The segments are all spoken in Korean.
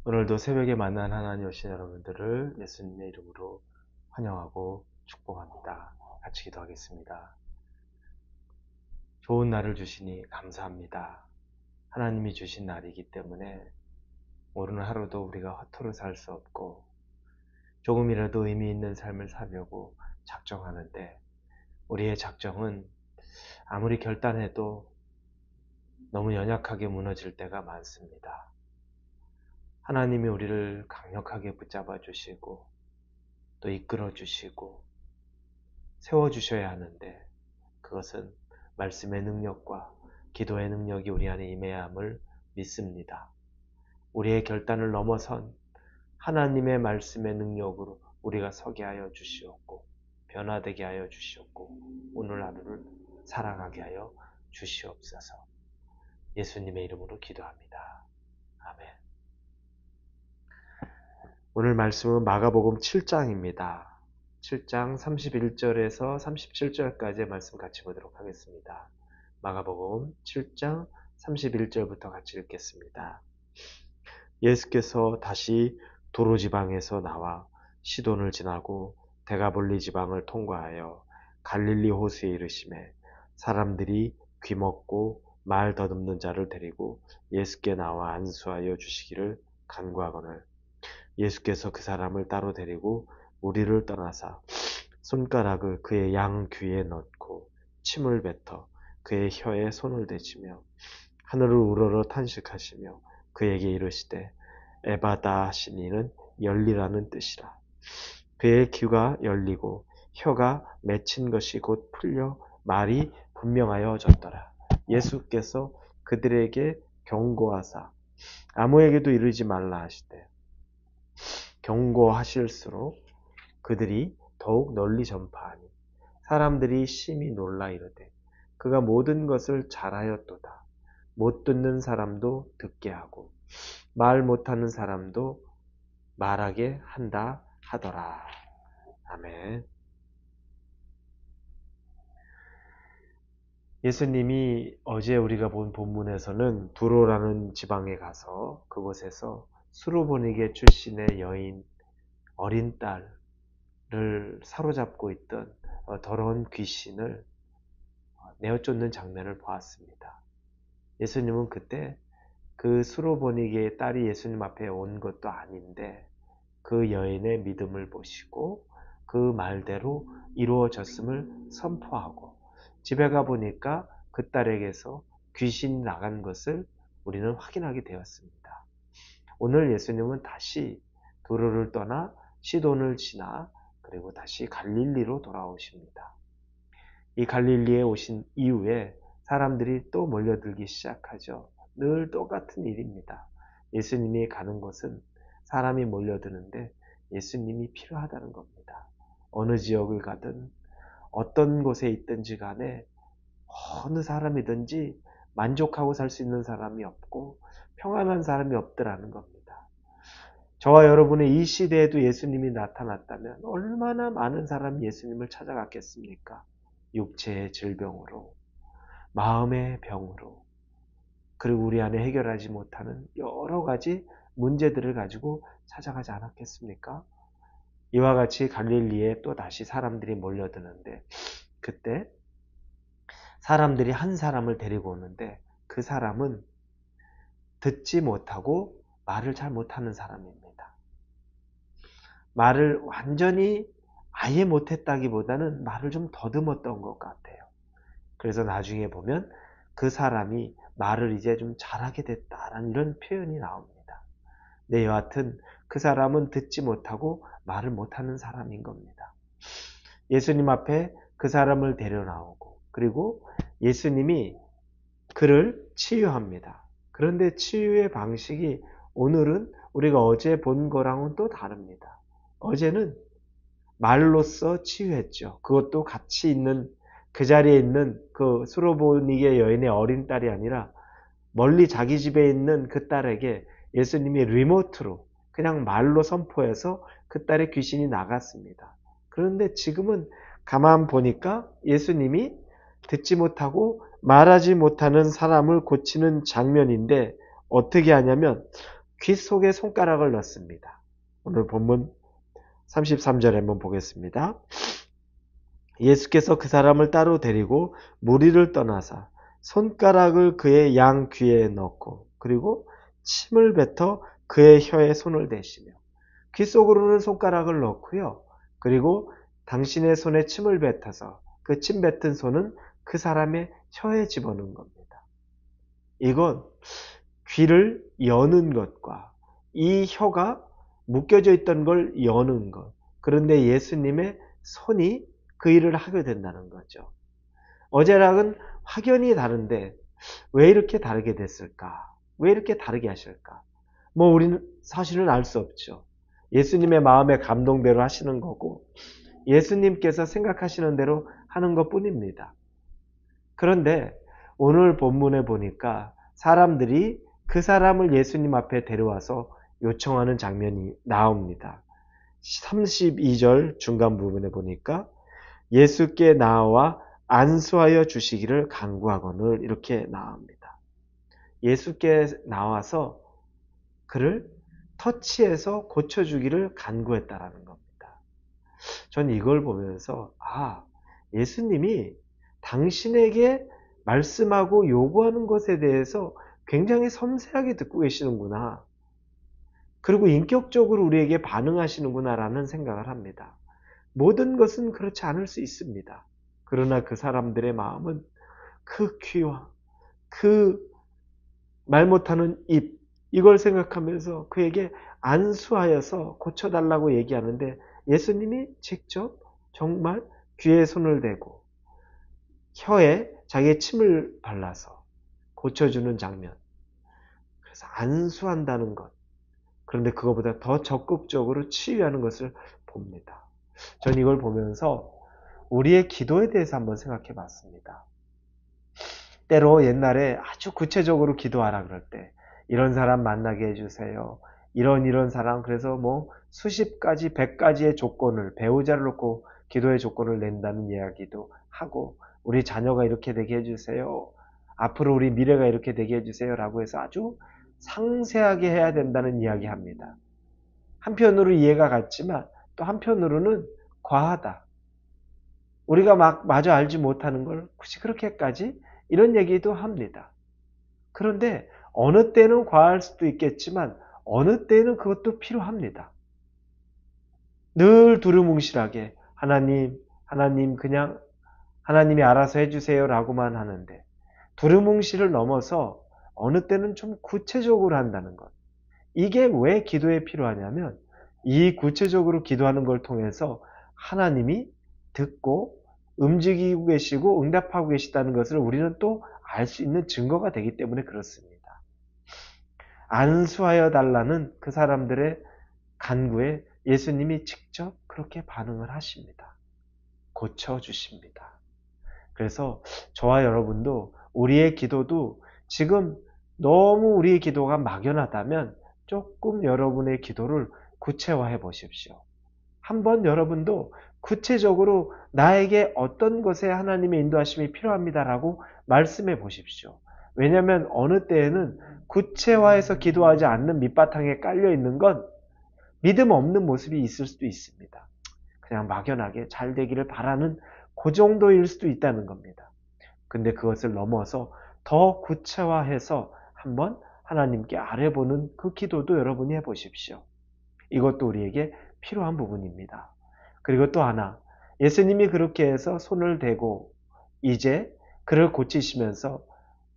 오늘도 새벽에 만난 하나님 오신 여러분들을 예수님의 이름으로 환영하고 축복합니다. 같이 기도하겠습니다. 좋은 날을 주시니 감사합니다. 하나님이 주신 날이기 때문에 오늘 하루도 우리가 허투루 살 수 없고 조금이라도 의미 있는 삶을 살려고 작정하는데 우리의 작정은 아무리 결단해도 너무 연약하게 무너질 때가 많습니다. 하나님이 우리를 강력하게 붙잡아 주시고 또 이끌어 주시고 세워 주셔야 하는데 그것은 말씀의 능력과 기도의 능력이 우리 안에 임해야 함을 믿습니다. 우리의 결단을 넘어선 하나님의 말씀의 능력으로 우리가 서게 하여 주시옵고 변화되게 하여 주시옵고 오늘 하루를 살아가게 하여 주시옵소서. 예수님의 이름으로 기도합니다. 아멘. 오늘 말씀은 마가복음 7장입니다. 7장 31절에서 37절까지의 말씀 같이 보도록 하겠습니다. 마가복음 7장 31절부터 같이 읽겠습니다. 예수께서 다시 도로 지방에서 나와 시돈을 지나고 데가볼리 지방을 통과하여 갈릴리 호수에 이르시매 사람들이 귀먹고 말 더듬는 자를 데리고 예수께 나와 안수하여 주시기를 간구하거늘 예수께서 그 사람을 따로 데리고 무리를 떠나사 손가락을 그의 양 귀에 넣고 침을 뱉어 그의 혀에 손을 대시며 하늘을 우러러 탄식하시며 그에게 이르시되 에바다 하시니는 열리라는 뜻이라. 그의 귀가 열리고 혀가 맺힌 것이 곧 풀려 말이 분명하여졌더라. 예수께서 그들에게 경고하사 아무에게도 이르지 말라 하시되 경고하실수록 그들이 더욱 널리 전파하니 사람들이 심히 놀라 이르되 그가 모든 것을 잘하였도다. 못 듣는 사람도 듣게 하고 말 못하는 사람도 말하게 한다 하더라. 아멘. 예수님이 어제 우리가 본 본문에서는 두로라는 지방에 가서 그곳에서 수로보니게 출신의 여인 어린 딸을 사로잡고 있던 더러운 귀신을 내어쫓는 장면을 보았습니다. 예수님은 그때 그 수로보니게의 딸이 예수님 앞에 온 것도 아닌데 그 여인의 믿음을 보시고 그 말대로 이루어졌음을 선포하고 집에 가보니까 그 딸에게서 귀신이 나간 것을 우리는 확인하게 되었습니다. 오늘 예수님은 다시 도로를 떠나 시돈을 지나 그리고 다시 갈릴리로 돌아오십니다. 이 갈릴리에 오신 이후에 사람들이 또 몰려들기 시작하죠. 늘 똑같은 일입니다. 예수님이 가는 곳은 사람이 몰려드는데 예수님이 필요하다는 겁니다. 어느 지역을 가든 어떤 곳에 있든지 간에 어느 사람이든지 만족하고 살 수 있는 사람이 없고 평안한 사람이 없더라는 겁니다. 저와 여러분의 이 시대에도 예수님이 나타났다면 얼마나 많은 사람이 예수님을 찾아갔겠습니까? 육체의 질병으로, 마음의 병으로, 그리고 우리 안에 해결하지 못하는 여러 가지 문제들을 가지고 찾아가지 않았겠습니까? 이와 같이 갈릴리에 또 다시 사람들이 몰려드는데 그때 사람들이 한 사람을 데리고 오는데 그 사람은 듣지 못하고 말을 잘 못하는 사람입니다. 말을 완전히 아예 못했다기보다는 말을 좀 더듬었던 것 같아요. 그래서 나중에 보면 그 사람이 말을 이제 좀 잘하게 됐다라는 이런 표현이 나옵니다. 네, 여하튼 그 사람은 듣지 못하고 말을 못하는 사람인 겁니다. 예수님 앞에 그 사람을 데려나오고 그리고 예수님이 그를 치유합니다. 그런데 치유의 방식이 오늘은 우리가 어제 본 거랑은 또 다릅니다. 어제는 말로써 치유했죠. 그것도 같이 있는 그 자리에 있는 그 수로보니게 여인의 어린 딸이 아니라 멀리 자기 집에 있는 그 딸에게 예수님이 리모트로 그냥 말로 선포해서 그 딸의 귀신이 나갔습니다. 그런데 지금은 가만 보니까 예수님이 듣지 못하고 말하지 못하는 사람을 고치는 장면인데 어떻게 하냐면 귀 속에 손가락을 넣습니다. 오늘 본문 33절에 한번 보겠습니다. 예수께서 그 사람을 따로 데리고 무리를 떠나사 손가락을 그의 양 귀에 넣고 그리고 침을 뱉어 그의 혀에 손을 대시며, 귀 속으로는 손가락을 넣고요. 그리고 당신의 손에 침을 뱉어서 그 침 뱉은 손은 그 사람의 혀에 집어넣은 겁니다. 이건 귀를 여는 것과 이 혀가 묶여져 있던 걸 여는 것. 그런데 예수님의 손이 그 일을 하게 된다는 거죠. 어제랑은 확연히 다른데 왜 이렇게 다르게 됐을까? 왜 이렇게 다르게 하실까? 우리는 사실은 알 수 없죠. 예수님의 마음의 감동대로 하시는 거고 예수님께서 생각하시는 대로 하는 것 뿐입니다. 그런데 오늘 본문에 보니까 사람들이 그 사람을 예수님 앞에 데려와서 요청하는 장면이 나옵니다. 32절 중간 부분에 보니까 예수께 나와 안수하여 주시기를 간구하거늘 이렇게 나옵니다. 예수께 나와서 그를 터치해서 고쳐주기를 간구했다라는 겁니다. 전 이걸 보면서 예수님이 당신에게 말씀하고 요구하는 것에 대해서 굉장히 섬세하게 듣고 계시는구나. 그리고 인격적으로 우리에게 반응하시는구나라는 생각을 합니다. 모든 것은 그렇지 않을 수 있습니다. 그러나 그 사람들의 마음은 그 귀와 그 말 못하는 입, 이걸 생각하면서 그에게 안수하여서 고쳐달라고 얘기하는데 예수님이 직접 정말 귀에 손을 대고 혀에 자기의 침을 발라서 고쳐주는 장면. 그래서 안수한다는 것. 그런데 그거보다 더 적극적으로 치유하는 것을 봅니다. 전 이걸 보면서 우리의 기도에 대해서 한번 생각해 봤습니다. 때로 옛날에 아주 구체적으로 기도하라 그럴 때 이런 사람 만나게 해주세요. 이런 사람, 그래서 수십 가지, 100가지의 조건을, 배우자를 놓고 기도의 조건을 낸다는 이야기도 하고, 우리 자녀가 이렇게 되게 해주세요. 앞으로 우리 미래가 이렇게 되게 해주세요. 라고 해서 아주 상세하게 해야 된다는 이야기 합니다. 한편으로 이해가 갔지만 또 한편으로는 과하다. 우리가 마저 알지 못하는 걸 굳이 그렇게까지? 이런 얘기도 합니다. 그런데 어느 때는 과할 수도 있겠지만 어느 때는 그것도 필요합니다. 늘 두루뭉실하게 하나님 그냥 하나님이 알아서 해주세요 라고만 하는데 두루뭉실을 넘어서 어느 때는 좀 구체적으로 한다는 것. 이게 왜 기도에 필요하냐면 이 구체적으로 기도하는 걸 통해서 하나님이 듣고 움직이고 계시고 응답하고 계시다는 것을 우리는 또 알 수 있는 증거가 되기 때문에 그렇습니다. 안수하여 달라는 그 사람들의 간구에 예수님이 직접 그렇게 반응을 하십니다. 고쳐주십니다. 그래서 저와 여러분도 우리의 기도도 지금 너무 우리의 기도가 막연하다면 조금 여러분의 기도를 구체화해 보십시오. 한번 여러분도 구체적으로 나에게 어떤 것에 하나님의 인도하심이 필요합니다라고 말씀해 보십시오. 왜냐하면 어느 때에는 구체화해서 기도하지 않는 밑바탕에 깔려 있는 건 믿음 없는 모습이 있을 수도 있습니다. 그냥 막연하게 잘 되기를 바라는 그 정도일 수도 있다는 겁니다. 근데 그것을 넘어서 더 구체화해서 한번 하나님께 아뢰보는 그 기도도 여러분이 해보십시오. 이것도 우리에게 필요한 부분입니다. 그리고 또 하나, 예수님이 그렇게 해서 손을 대고 이제 그를 고치시면서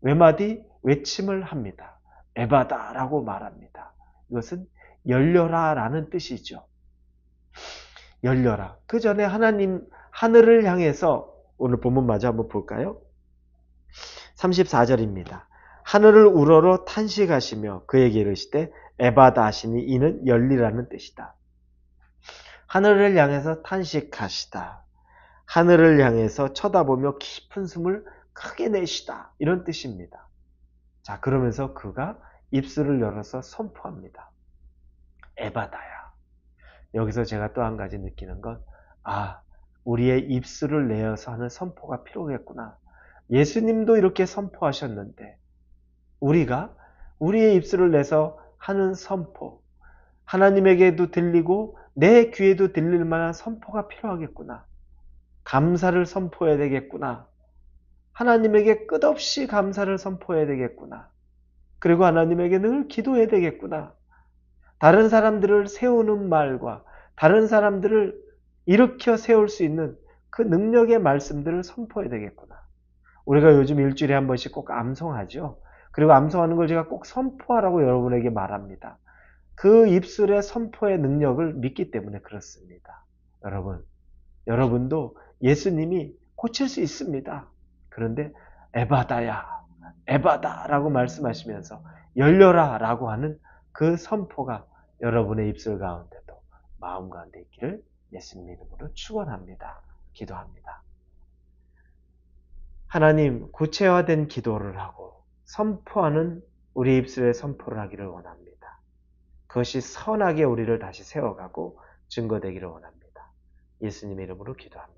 외마디 외침을 합니다. 에바다라고 말합니다. 이것은 열려라 라는 뜻이죠. 열려라. 그 전에 하늘을 향해서 오늘 본문 마저 한번 볼까요? 34절입니다. 하늘을 우러러 탄식하시며 그에게 이르시되 에바다 하시니 이는 열리라는 뜻이다. 하늘을 향해서 탄식하시다. 하늘을 향해서 쳐다보며 깊은 숨을 크게 내시다. 이런 뜻입니다. 자, 그러면서 그가 입술을 열어서 선포합니다. 에바다야. 여기서 제가 또 한 가지 느끼는 건 우리의 입술을 내어서 하는 선포가 필요했구나. 예수님도 이렇게 선포하셨는데 우리가 우리의 입술을 내서 하는 선포, 하나님에게도 들리고 내 귀에도 들릴 만한 선포가 필요하겠구나. 감사를 선포해야 되겠구나. 하나님에게 끝없이 감사를 선포해야 되겠구나. 그리고 하나님에게 늘 기도해야 되겠구나. 다른 사람들을 세우는 말과 다른 사람들을 일으켜 세울 수 있는 그 능력의 말씀들을 선포해야 되겠구나. 우리가 요즘 일주일에 한 번씩 꼭 암송하죠. 그리고 암송하는 걸 제가 꼭 선포하라고 여러분에게 말합니다. 그 입술의 선포의 능력을 믿기 때문에 그렇습니다. 여러분도 예수님이 고칠 수 있습니다. 그런데 에바다야, 에바다라고 말씀하시면서 열려라 라고 하는 그 선포가 여러분의 입술 가운데도 마음 가운데 있기를 예수님 이름으로 축원합니다. 기도합니다. 하나님, 구체화된 기도를 하고 선포하는 우리 입술의 선포를 하기를 원합니다. 그것이 선하게 우리를 다시 세워가고 증거되기를 원합니다. 예수님의 이름으로 기도합니다.